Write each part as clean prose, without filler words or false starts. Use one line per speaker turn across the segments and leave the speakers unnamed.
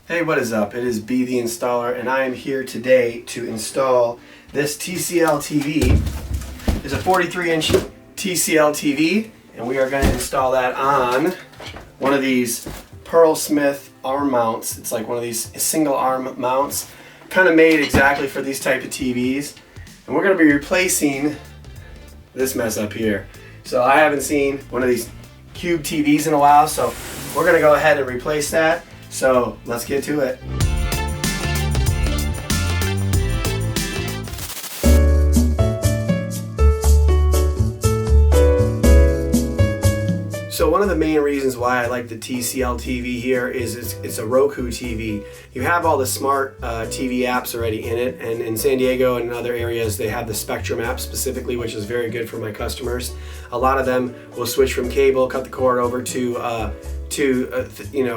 Hey, what is up? It is B the Installer, and I am here today to install this TCL TV. It's a 43-inch TCL TV, and we are going to install that on one of these Perlesmith arm mounts. It's like one of these single arm mounts, kind of made exactly for these type of TVs. And we're going to be replacing this mess up here. So I haven't seen one of these cube TVs in a while, so we're going to go ahead and replace that. So let's get to it. So one of the main reasons why I like the TCL TV here is it's a Roku TV. You have all the smart TV apps already in it, and in San Diego and in other areas they have the Spectrum app specifically, which is very good for my customers. A lot of them will switch from cable, cut the cord over to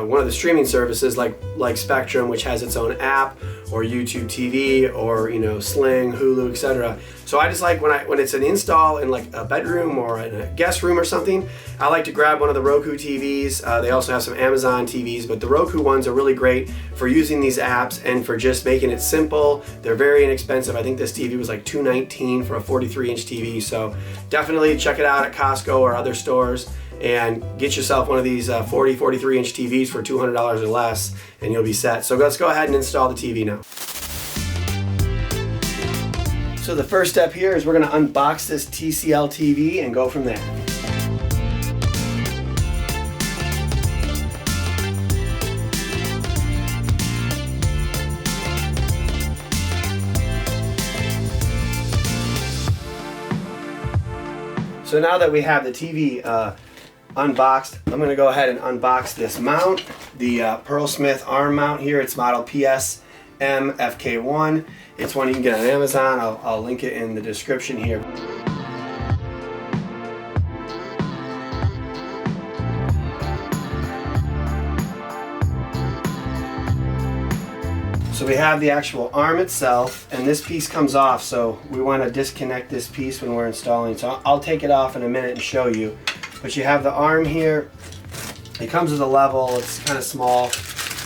one of the streaming services like Spectrum, which has its own app, or YouTube TV, or Sling, Hulu, etc. So I just like when it's an install in like a bedroom or in a guest room or something, I like to grab one of the Roku TVs. They also have some Amazon TVs, but the Roku ones are really great for using these apps and for just making it simple. They're very inexpensive. I think this TV was like $219 for a 43-inch TV. So definitely check it out at Costco or other stores and get yourself one of these 43-inch TVs for $200 or less, and you'll be set. So let's go ahead and install the TV now. So the first step here is we're going to unbox this TCL TV and go from there. So now that we have the TV unboxed, I'm going to go ahead and unbox this mount, the Perlesmith arm mount here. It's model PSM-FK1. It's one you can get on Amazon. I'll link it in the description here. So we have the actual arm itself, and this piece comes off, so we want to disconnect this piece when we're installing. So I'll take it off in a minute and show you. But you have the arm here. It comes with a level. It's kind of small.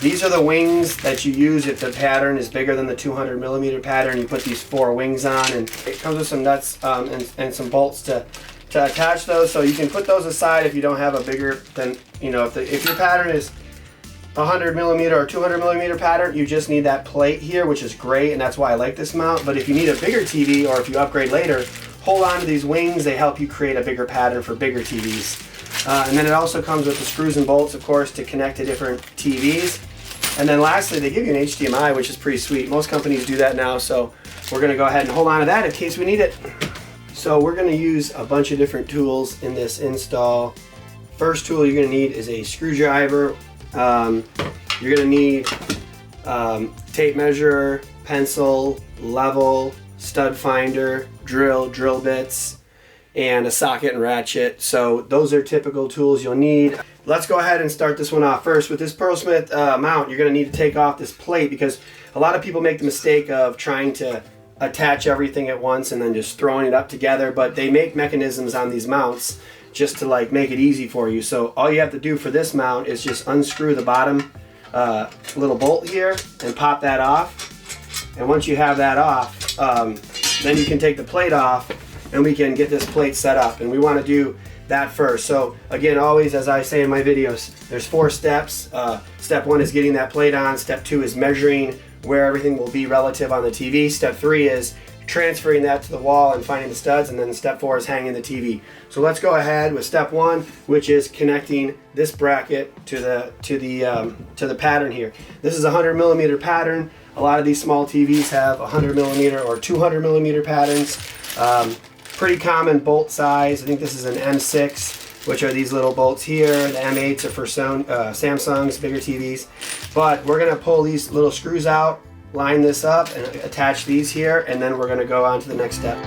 These are the wings that you use if the pattern is bigger than the 200mm pattern. You put these 4 wings on, and it comes with some nuts and some bolts to attach those. So you can put those aside if you don't have a bigger than, if your pattern is 100mm or 200mm pattern, you just need that plate here, which is great, and that's why I like this mount. But if you need a bigger TV, or if you upgrade later, hold on to these wings. They help you create a bigger pattern for bigger TVs. And then it also comes with the screws and bolts, of course, to connect to different TVs. And then lastly, they give you an HDMI, which is pretty sweet. Most companies do that now, so we're going to go ahead and hold on to that in case we need it. So we're going to use a bunch of different tools in this install. First tool you're going to need is a screwdriver. You're going to need tape measure, pencil, level, stud finder, drill bits, and a socket and ratchet. So those are typical tools you'll need. Let's go ahead and start this one off. First, with this Perlesmith mount, you're going to need to take off this plate, because a lot of people make the mistake of trying to attach everything at once and then just throwing it up together, but they make mechanisms on these mounts just to make it easy for you. So all you have to do for this mount is just unscrew the bottom little bolt here and pop that off. And once you have that off, then you can take the plate off and we can get this plate set up. And we want to do that first. So again, always, as I say in my videos, there's 4 steps. Step 1 is getting that plate on. Step 2 is measuring where everything will be relative on the TV. Step 3 is transferring that to the wall and finding the studs, and then step 4 is hanging the TV. So let's go ahead with step 1, which is connecting this bracket to the pattern here. This is a 100mm pattern. A lot of these small TVs have 100mm or 200mm patterns. Pretty common bolt size. I think this is an M6, which are these little bolts here. The M8s are for Samsung's bigger TVs. But we're going to pull these little screws out, line this up, and attach these here, and then we're going to go on to the next step.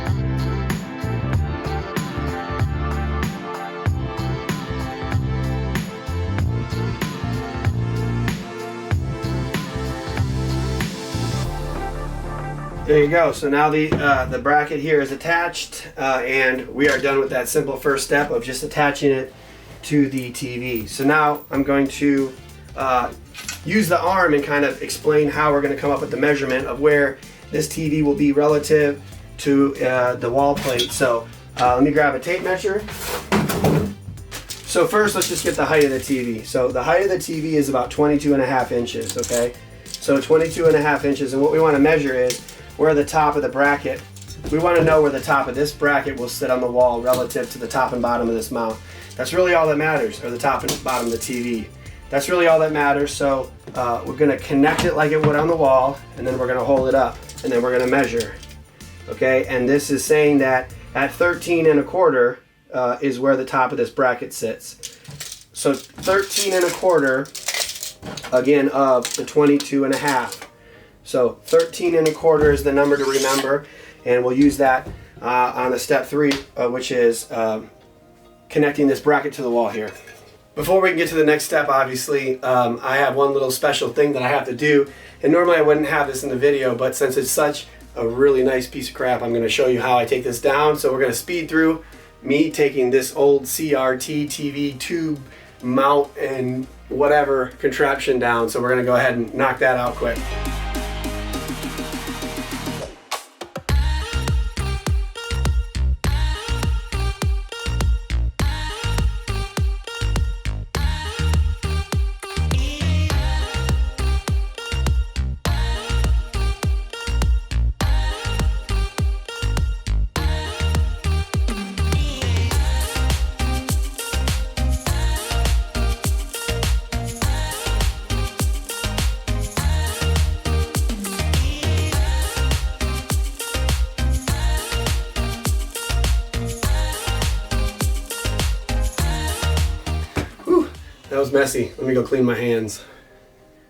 There you go. So now the bracket here is attached, and we are done with that simple first step of just attaching it to the TV. So now I'm going to use the arm and kind of explain how we're going to come up with the measurement of where this TV will be relative to the wall plate. So let me grab a tape measure. So first, let's just get the height of the TV. So the height of the TV is about 22.5 inches, okay? So 22.5 inches, and what we want to measure is where the top of the bracket, we want to know where the top of this bracket will sit on the wall relative to the top and bottom of this mount. That's really all that matters, or the top and bottom of the TV. That's really all that matters. So we're going to connect it like it would on the wall, and then we're going to hold it up, and then we're going to measure. Okay, and this is saying that at 13.25 is where the top of this bracket sits. So 13.25 again of the 22.5. So 13.25 is the number to remember, and we'll use that on the step 3, which is connecting this bracket to the wall here. Before we can get to the next step, obviously, I have one little special thing that I have to do, and normally I wouldn't have this in the video, but since it's such a really nice piece of crap, I'm going to show you how I take this down. So we're going to speed through me taking this old CRT TV tube mount and whatever contraption down. So we're going to go ahead and knock that out quick. That was messy. Let me go clean my hands.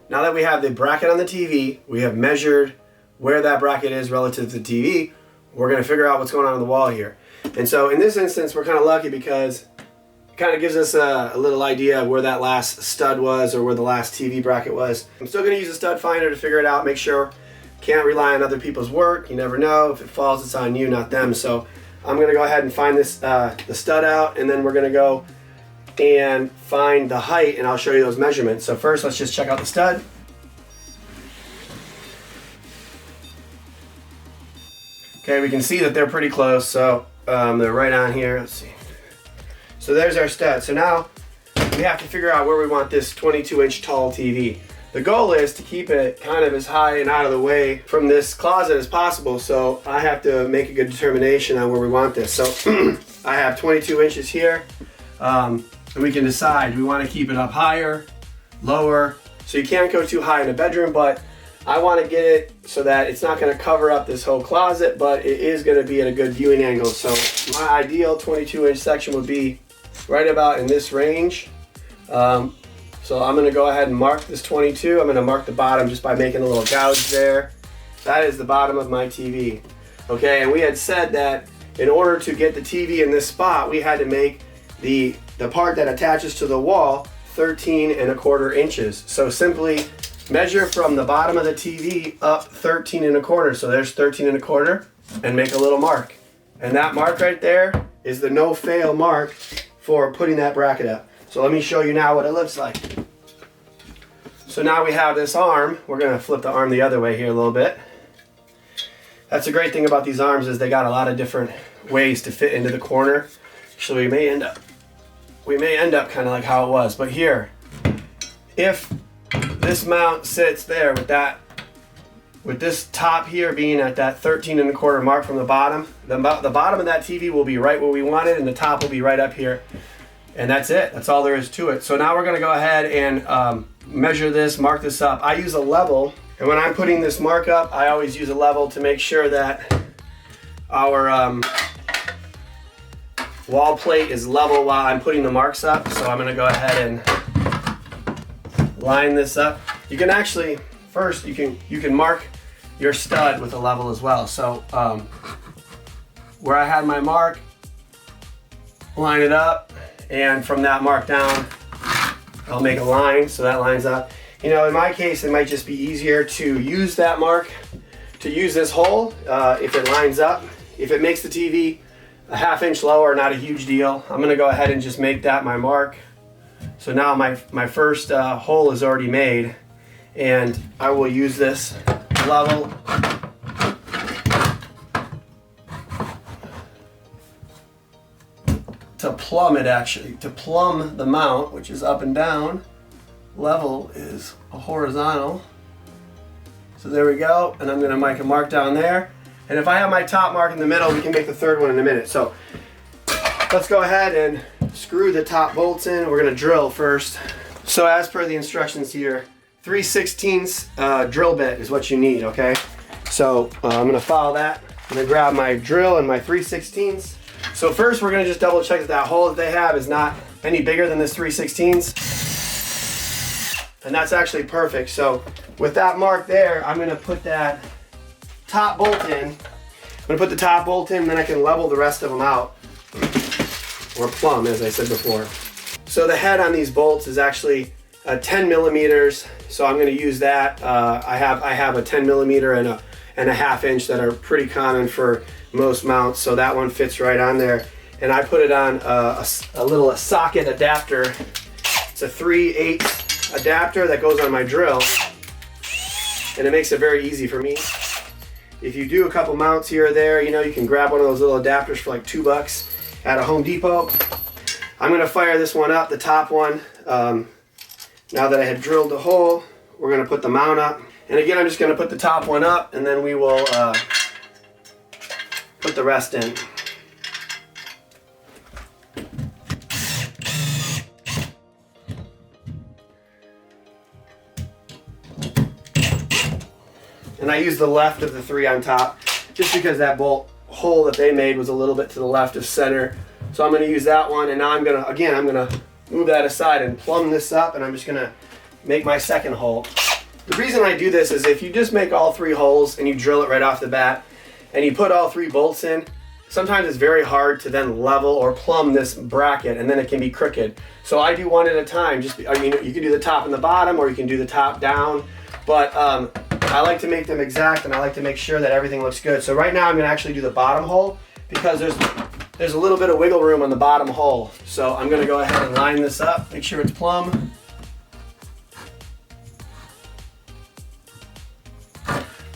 Now that we have the bracket on the TV, we have measured where that bracket is relative to the TV, we're going to figure out what's going on the wall here. And so in this instance, we're kind of lucky because it kind of gives us a little idea of where that last stud was or where the last TV bracket was. I'm still going to use a stud finder to figure it out, make sure. Can't rely on other people's work. You never know. If it falls, it's on you, not them. So I'm going to go ahead and find this the stud out, and then we're going to go and find the height, and I'll show you those measurements. So first, let's just check out the stud. Okay, we can see that they're pretty close, so they're right on here. Let's see. So there's our stud. So now we have to figure out where we want this 22-inch tall TV. The goal is to keep it kind of as high and out of the way from this closet as possible, so I have to make a good determination on where we want this. So I have 22 inches here. And we can decide, we want to keep it up higher, lower. So you can't go too high in the bedroom, but I want to get it so that it's not going to cover up this whole closet, but it is going to be at a good viewing angle. So my ideal 22-inch section would be right about in this range. So I'm going to go ahead and mark this 22. I'm going to mark the bottom just by making a little gouge there. That is the bottom of my TV. Okay, and we had said that in order to get the TV in this spot, we had to make the part that attaches to the wall 13.25 inches. So simply measure from the bottom of the TV up 13.25. So there's 13.25, and make a little mark. And that mark right there is the no fail mark for putting that bracket up. So let me show you now what it looks like. So now we have this arm. We're going to flip the arm the other way here a little bit. That's the great thing about these arms is they got a lot of different ways to fit into the corner. So we may end up kind of like how it was. But here, if this mount sits there with this top here being at that 13.25 mark from the bottom of that TV will be right where we want it, and the top will be right up here. And that's it. That's all there is to it. So now we're going to go ahead and measure this, mark this up. I use a level, and when I'm putting this mark up, I always use a level to make sure that our wall plate is level while I'm putting the marks up. So I'm going to go ahead and line this up. You can actually, first you can mark your stud with a level as well. So where I had my mark, line it up, and from that mark down, I'll make a line so that lines up. You know, in my case, it might just be easier to use that mark, to use this hole if it lines up. If it makes the TV a ½ inch lower, not a huge deal. I'm going to go ahead and just make that my mark. So now my first hole is already made. and I will use this level to plumb it, actually, to plumb the mount, which is up and down. Level is a horizontal. So there we go, and I'm gonna make a mark down there. And if I have my top mark in the middle, we can make the third one in a minute. So let's go ahead and screw the top bolts in. We're gonna drill first. So as per the instructions here, 3/16 drill bit is what you need, okay? So I'm gonna follow that. I'm gonna grab my drill and my 3/16. So first we're gonna just double check that that hole that they have is not any bigger than this 3/16. And that's actually perfect. So with that mark there, I'm gonna put that top bolt in. I'm gonna put the top bolt in, then I can level the rest of them out. Or plumb, as I said before. So the head on these bolts is actually 10 millimeters. So I'm gonna use that. I have a 10 millimeter and a ½ inch that are pretty common for most mounts. So that one fits right on there. And I put it on a little socket adapter. It's a 3/8 adapter that goes on my drill. And it makes it very easy for me. If you do a couple mounts here or there, you know, you can grab one of those little adapters for like $2 at a Home Depot. I'm gonna fire this one up, the top one. Now that I had drilled the hole, we're gonna put the mount up. And again, I'm just gonna put the top one up, and then we will put the rest in. And I used the left of the 3 on top, just because that bolt hole that they made was a little bit to the left of center. So I'm gonna use that one, and now I'm gonna move that aside and plumb this up, and I'm just gonna make my second hole. The reason I do this is if you just make all 3 holes and you drill it right off the bat, and you put all 3 bolts in, sometimes it's very hard to then level or plumb this bracket, and then it can be crooked. So I do one at a time. I mean, you can do the top and the bottom, or you can do the top down, but I like to make them exact, and I like to make sure that everything looks good. So right now I'm gonna actually do the bottom hole, because there's a little bit of wiggle room on the bottom hole. So I'm gonna go ahead and line this up, make sure it's plumb.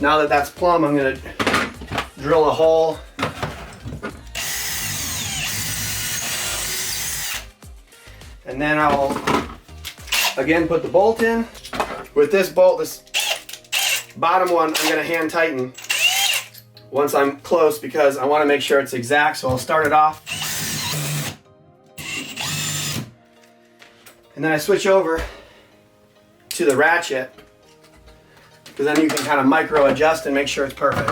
Now that that's plumb, I'm gonna drill a hole. And then I will, again, put the bolt in. With this bolt, this bottom one, I'm gonna hand tighten once I'm close, because I wanna make sure it's exact. So I'll start it off. And then I switch over to the ratchet, because then you can kind of micro adjust and make sure it's perfect.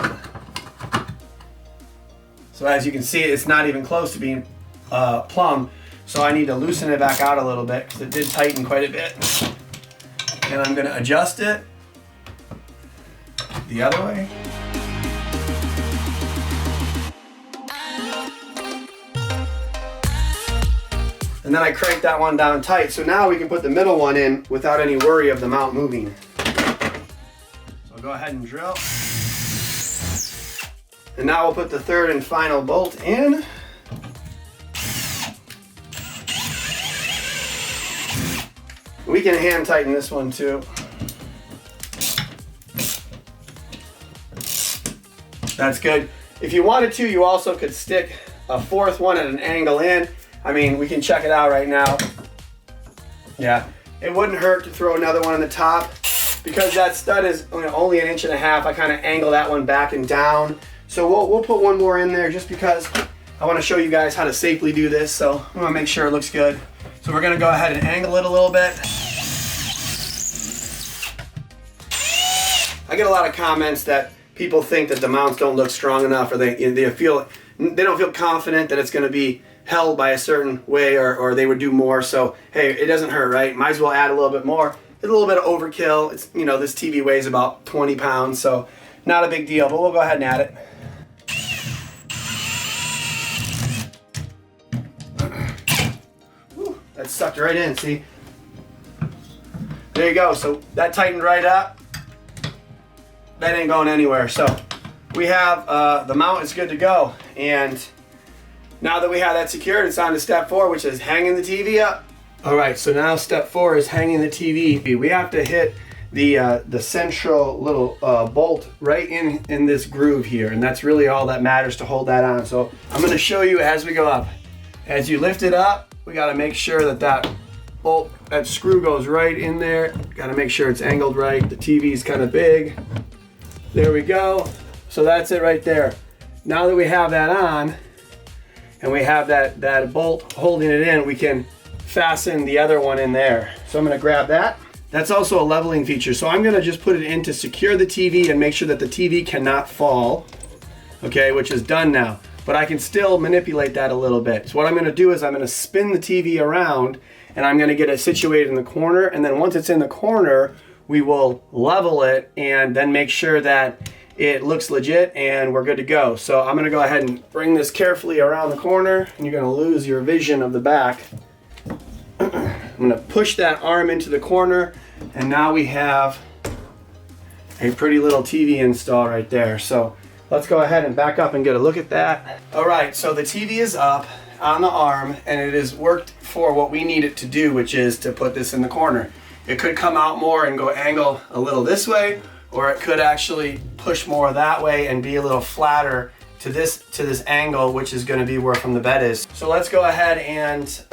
So as you can see, it's not even close to being plumb. So I need to loosen it back out a little bit, because it did tighten quite a bit. And I'm gonna adjust it the other way. And then I crank that one down tight. So now we can put the middle one in without any worry of the mount moving. So I'll go ahead and drill. And now we'll put the third and final bolt in. We can hand tighten this one too. That's good. If you wanted to, you also could stick a 4th one at an angle in. I mean, we can check it out right now. Yeah, it wouldn't hurt to throw another one on the top. Because that stud is only 1.5 inches, I kind of angle that one back and down. So we'll put one more in there, just because I want to show you guys how to safely do this. So I want to make sure it looks good. So we're going to go ahead and angle it a little bit. I get a lot of comments that people think that the mounts don't look strong enough, or they don't feel confident that it's going to be held by a certain way, or they would do more. So hey, it doesn't hurt, right? Might as well add a little bit more. It's a little bit of overkill. It's, you know, this TV weighs about 20 pounds, so not a big deal, but we'll go ahead and add it. Whew, that sucked right in, see? There you go. So that tightened right up. That ain't going anywhere. So we have the mount is good to go. And now that we have that secured, it's on to step 4, which is hanging the TV up. All right, so now step 4 is hanging the TV. We have to hit the central little bolt right in this groove here, and that's really all that matters to hold that on. So I'm going to show you as we go up. As you lift it up, we got to make sure that that bolt, that screw goes right in there. Got to make sure it's angled right. The TV is kind of big. There we go. So that's it right there. Now that we have that on, and we have that bolt holding it in, we can fasten the other one in there. So I'm going to grab that. That's also a leveling feature. So I'm going to just put it in to secure the TV and make sure that the TV cannot fall, okay, which is done now. But I can still manipulate that a little bit. So what I'm going to do is I'm going to spin the TV around, and I'm going to get it situated in the corner, and then once it's in the corner, we will level it and then make sure that it looks legit and we're good to go. So I'm going to go ahead and bring this carefully around the corner, and you're going to lose your vision of the back. I'm going to push that arm into the corner, and now we have a pretty little TV install right there. So let's go ahead and back up and get a look at that. All right, so the TV is up on the arm, and it has worked for what we need it to do, which is to put this in the corner. It could come out more and go angle a little this way, or it could actually push more that way and be a little flatter to this angle, which is going to be where from the bed is. So let's go ahead and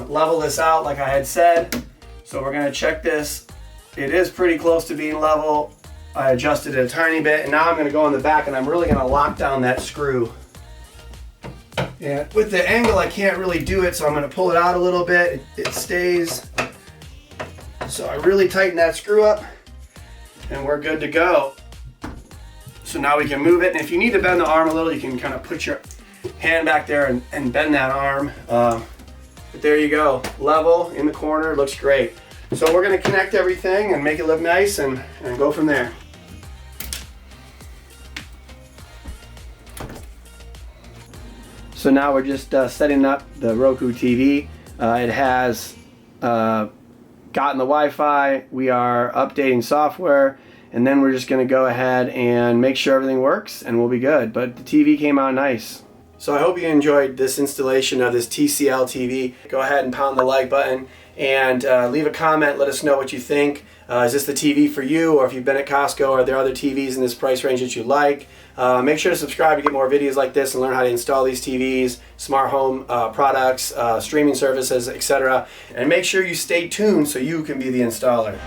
level this out like I had said. So we're going to check this. It is pretty close to being level. I adjusted it a tiny bit, and now I'm going to go in the back, and I'm really going to lock down that screw. And with the angle, I can't really do it, so I'm going to pull it out a little bit. It stays. So I really tighten that screw up, and we're good to go. So now we can move it, and if you need to bend the arm a little, you can kind of put your hand back there and bend that arm. But there you go, level in the corner, looks great. So we're going to connect everything and make it look nice and go from there. So now we're just setting up the Roku TV. It has gotten the Wi-Fi. We are updating software, and then we're just going to go ahead and make sure everything works, and we'll be good. But the TV came out nice. So I hope you enjoyed this installation of this TCL TV. Go ahead and pound the like button and leave a comment. Let us know what you think. Is this the TV for you? Or if you've been at Costco, are there other TVs in this price range that you like? Make sure to subscribe to get more videos like this and learn how to install these TVs, smart home products, streaming services, etc. And make sure you stay tuned so you can be the installer.